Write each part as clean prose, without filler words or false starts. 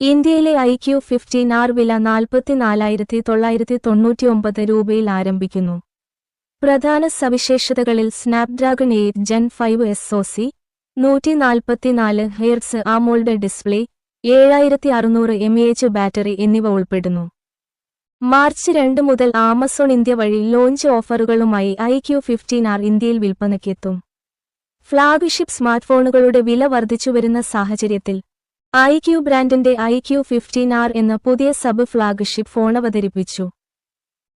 ഇന്ത്യയിലെ iQ15R വില 44,999 രൂപയിൽ ആരംഭിക്കുന്നു. പ്രധാന സവിശേഷതകളിൽ Snapdragon 8 Gen 5 SoC, 144 Hz AMOLED display, 7600 mAh battery എന്നിവ ഉൾപ്പെടുന്നു. മാർച്ച് 2 മുതൽ ആമസോൺ ഇന്ത്യ വഴി ലോഞ്ച് ഓഫറുകളുമായി iQ15R ഇന്ത്യയിൽ വിൽപ്പനയ്ക്കെത്തും. ഫ്ലാഗ്ഷിപ്പ് സ്മാർട്ട്ഫോണുകളുടെ വില വർദ്ധിച്ചുവരുന്ന സാഹചര്യത്തിൽ iQ ബ്രാൻഡിന്റെ iQ15R എന്ന പുതിയ സബ് ഫ്ലാഗ്ഷിപ്പ് ഫോൺ അവതരിപ്പിച്ചു.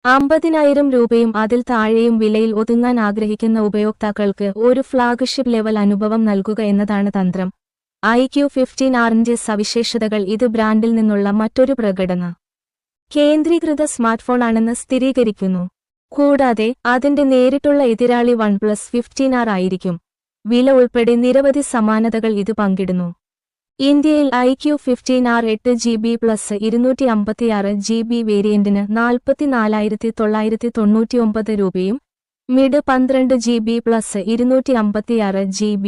50,000 രൂപയും അതിൽ താഴെയും വിലയിൽ ഒതുങ്ങാൻ ആഗ്രഹിക്കുന്ന ഉപയോക്താക്കൾക്ക് ഒരു ഫ്ലാഗ്ഷിപ്പ് ലെവൽ അനുഭവം നൽകുക എന്നതാണ് തന്ത്രം. iQ15Rന്റെ സവിശേഷതകൾ ഇത് ബ്രാൻഡിൽ നിന്നുള്ള മറ്റൊരു പ്രകടന കേന്ദ്രീകൃത സ്മാർട്ട്ഫോണാണെന്ന് സ്ഥിരീകരിക്കുന്നു. കൂടാതെ അതിന്റെ നേരിട്ടുള്ള എതിരാളി OnePlus 15R ആയിരിക്കും. വില ഉൾപ്പെടെ നിരവധി സമാനതകൾ ഇത് പങ്കിടുന്നു. ഇന്ത്യയിൽ iQ15R 8GB പ്ലസ് 256GB വേരിയന്റിന് 44,999 രൂപയും, mid 12GB plus 256GB,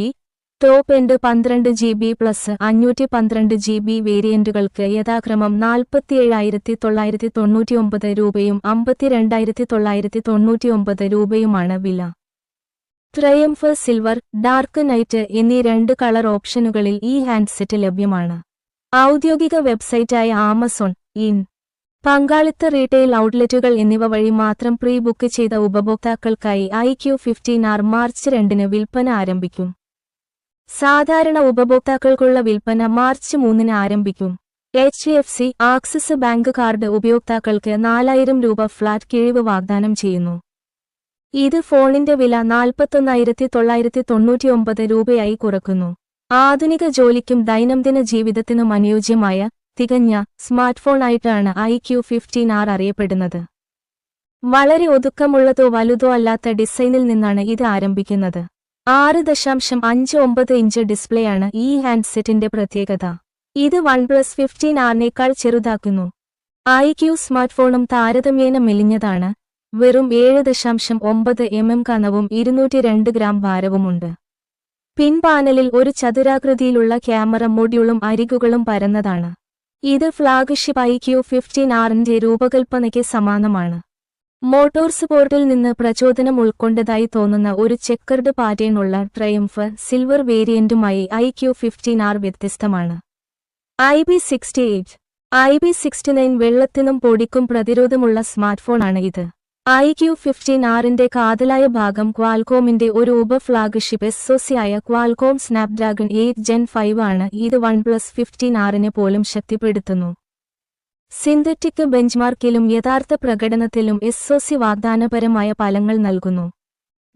top end 12GB plus 512GB വേരിയന്റുകൾക്ക് യഥാക്രമം 47,999 രൂപയും 52,999 രൂപയുമാണ് വില. ട്രയംഫ് സിൽവർ, ഡാർക്ക് നൈറ്റ് എന്നീ 2 കളർ ഓപ്ഷനുകളിൽ ഈ ഹാൻഡ്സെറ്റ് ലഭ്യമാണ്. ഔദ്യോഗിക വെബ്സൈറ്റായ ആമസോൺ ഇൻ, പങ്കാളിത്ത റീട്ടെയിൽ ഔട്ട്ലെറ്റുകൾ എന്നിവ വഴി മാത്രം പ്രീ ബുക്ക് ചെയ്ത ഉപഭോക്താക്കൾക്കായി iQ15R മാർച്ച് 2 വിൽപ്പന ആരംഭിക്കും. സാധാരണ ഉപഭോക്താക്കൾക്കുള്ള വിൽപ്പന മാർച്ച് 3 ആരംഭിക്കും. HDFC ആക്സിസ് ബാങ്ക് കാർഡ് ഉപയോക്താക്കൾക്ക് 4,000 രൂപ ഫ്ലാറ്റ് കിഴിവ് വാഗ്ദാനം ചെയ്യുന്നു. ഇത് ഫോണിന്റെ വില 41,999 രൂപയായി കുറക്കുന്നു. ആധുനിക ജോലിക്കും ദൈനംദിന ജീവിതത്തിനും അനുയോജ്യമായ തികഞ്ഞ സ്മാർട്ട്ഫോണായിട്ടാണ് iQ15R അറിയപ്പെടുന്നത്. വളരെ ഒതുക്കമുള്ളതോ വലുതോ അല്ലാത്ത ഡിസൈനിൽ നിന്നാണ് ഇത് ആരംഭിക്കുന്നത്. 6.59 ഇഞ്ച് ഡിസ്പ്ലേയാണ് ഈ ഹാൻഡ്സെറ്റിന്റെ പ്രത്യേകത. ഇത് OnePlus 15Rനേക്കാൾ ചെറുതാക്കുന്നു. iQ സ്മാർട്ട്ഫോണും താരതമ്യേന മെലിഞ്ഞതാണ്. വെറും 7.9 mm കനവും 202 ഗ്രാം ഭാരവുമുണ്ട്. പിൻപാനലിൽ ഒരു ചതുരാകൃതിയിലുള്ള ക്യാമറ മൊഡ്യൂളും അരികുകളും പരന്നതാണ്. ഇത് ഫ്ലാഗ്ഷിപ്പ് iQ15Rന്റെ രൂപകൽപ്പനയ്ക്ക് സമാനമാണ്. മോട്ടോർസ്പോർട്ടിൽ നിന്ന് പ്രചോദനം ഉൾക്കൊണ്ടതായി തോന്നുന്ന ഒരു ചെക്കർഡ് പാറ്റേൺ ഉള്ള ട്രയംഫ് സിൽവർ വേരിയന്റുമായി iQ15R വ്യത്യസ്തമാണ്. IP68, IP69 വെള്ളത്തിനും പൊടിക്കും പ്രതിരോധമുള്ള സ്മാർട്ട്ഫോണാണ് ഇത്. iQ15Rന്റെ കാതലായ ഭാഗം ക്വാൽകോമിന്റെ ഒരു ഉപഫ്ലാഗ്ഷിപ്പ് SoC ആയ ക്വാൽകോം സ്നാപ്ഡ്രാഗൺ 8 Gen 5 ആണ്. ഇത് OnePlus 15Rനെ പോലും ശക്തിപ്പെടുത്തുന്നു. സിന്തറ്റിക് ബെഞ്ച്മാർക്കിലും യഥാർത്ഥ പ്രകടനത്തിലും SoC വാഗ്ദാനപരമായ ഫലങ്ങൾ നൽകുന്നു.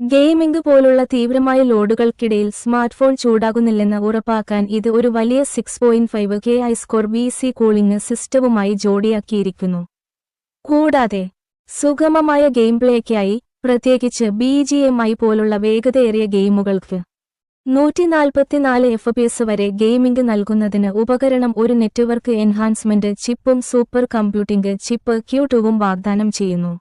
ഗെയിമിംഗ് പോലുള്ള തീവ്രമായ ലോഡുകൾക്കിടയിൽ സ്മാർട്ട്ഫോൺ ചൂടാകുന്നില്ലെന്ന് ഉറപ്പാക്കാൻ ഇത് ഒരു വലിയ 6.5 K iScore BC കൂളിംഗ് സിസ്റ്റവുമായി ജോഡിയാക്കിയിരിക്കുന്നു. കൂടാതെ സുഗമമായ ഗെയിംപ്ലേയ്ക്കായി, പ്രത്യേകിച്ച് BGMI പോലുള്ള വേഗതയേറിയ ഗെയിമുകൾക്ക് 144 FPS വരെ ഗെയിമിംഗ് നൽകുന്നതിന് ഉപകരണം ഒരു നെറ്റ്വർക്ക് എൻഹാൻസ്മെന്റ് ചിപ്പും സൂപ്പർ കമ്പ്യൂട്ടിംഗ് ചിപ്പ് Q2 വാഗ്ദാനം ചെയ്യുന്നു.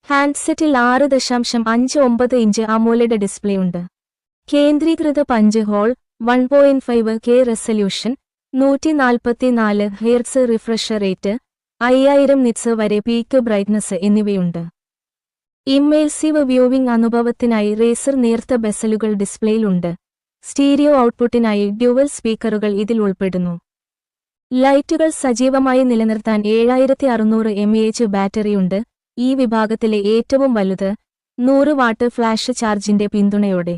ഹാൻഡ്സെറ്റിൽ 6.59 ഇഞ്ച് AMOLED ഡിസ്പ്ലേയുണ്ട്. കേന്ദ്രീകൃത punch hole, 1.5 K resolution, 144 Hz refresh rate, 5000 nits വരെ പീക്ക് ബ്രൈറ്റ്നസ് എന്നിവയുണ്ട്. ഇമ്മേഴ്സീവ് വ്യൂവിംഗ് അനുഭവത്തിനായി റേസർ നേർത്ത ബെസലുകൾ ഡിസ്പ്ലേയിലുണ്ട്. സ്റ്റീരിയോ ഔട്ട്പുട്ടിനായി ഡ്യുവൽ സ്പീക്കറുകൾ ഇതിൽ ഉൾപ്പെടുന്നു. ലൈറ്റുകൾ സജീവമായി നിലനിർത്താൻ 7600 mAh ബാറ്ററിയുണ്ട്. ഈ വിഭാഗത്തിലെ ഏറ്റവും വലുത് 100 വാട്ട് ഫ്ലാഷ് ചാർജിന്റെ പിന്തുണയോടെ.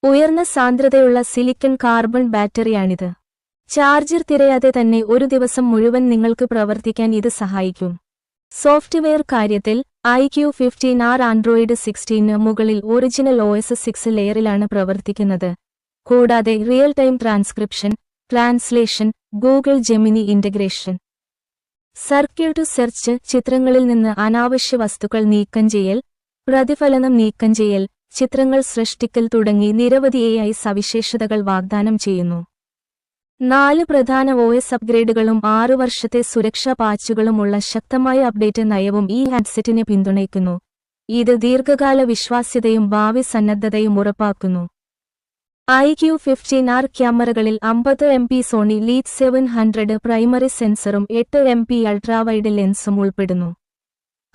ഉയർന്ന സാന്ദ്രതയുള്ള സിലിക്കൺ കാർബൺ ബാറ്ററിയാണിത്. ചാർജർ തിരയാതെ തന്നെ ഒരു ദിവസം മുഴുവൻ നിങ്ങൾക്ക് പ്രവർത്തിക്കാൻ ഇത് സഹായിക്കും. സോഫ്റ്റ്വെയർ കാര്യത്തിൽ iQ15R Android 16 മുകളിൽ ഒറിജിനൽ OS 6 ലെയറിലാണ് പ്രവർത്തിക്കുന്നത്. കൂടാതെ real time transcription, translation, Google Gemini integration, circuit search, ചിത്രങ്ങളിൽ നിന്ന് അനാവശ്യ വസ്തുക്കൾ നീക്കം ചെയ്യൽ, പ്രതിഫലനം നീക്കം ചെയ്യൽ, ചിത്രങ്ങൾ സൃഷ്ടിക്കൽ തുടങ്ങി നിരവധി AI സവിശേഷതകൾ വാഗ്ദാനം ചെയ്യുന്നു. 4 പ്രധാന OS അപ്ഗ്രേഡുകളും 6 വർഷത്തെ സുരക്ഷാ പാച്ചുകളുമുള്ള ശക്തമായ അപ്ഡേറ്റ് നയവും ഈ ഹാൻഡ്സെറ്റിനെ പിന്തുണയ്ക്കുന്നു. ഇത് ദീർഘകാല വിശ്വാസ്യതയും ഭാവി സന്നദ്ധതയും ഉറപ്പാക്കുന്നു. iQ15R ക്യാമറകളിൽ 50 MP സോണി ലീഡ് 700 പ്രൈമറി സെൻസറും 8 MP അൾട്രാവൈഡ് ലെൻസും ഉൾപ്പെടുന്നു.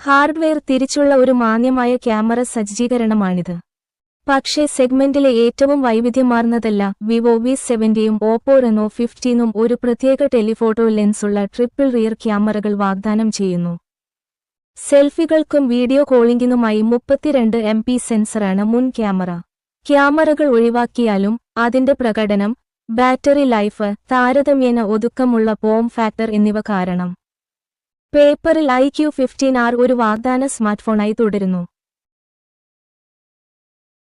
ഹാർഡ്വെയർ തിരിച്ചുള്ള ഒരു മാന്യമായ ക്യാമറ സജ്ജീകരണമാണിത്. പക്ഷേ സെഗ്മെന്റിലെ ഏറ്റവും വൈവിധ്യമാർന്നതല്ല. വിവോ V70യും ഓപ്പോ റെനോ 15ഉം ഒരു പ്രത്യേക ടെലിഫോട്ടോ ലെൻസുള്ള ട്രിപ്പിൾ റിയർ ക്യാമറകൾ വാഗ്ദാനം ചെയ്യുന്നു. സെൽഫികൾക്കും വീഡിയോ കോളിംഗിനുമായി 32 MP സെൻസറാണ് മുൻ ക്യാമറ. ക്യാമറകൾ ഒഴിവാക്കിയാലും അതിന്റെ പ്രകടനം, ബാറ്ററി ലൈഫ്, താരതമ്യേന ഒതുക്കമുള്ള ഫോം ഫാക്ടർ എന്നിവ കാരണം പേപ്പറിൽ iQ15R ഒരു വാഗ്ദാന സ്മാർട്ട്ഫോണായി തുടരുന്നു.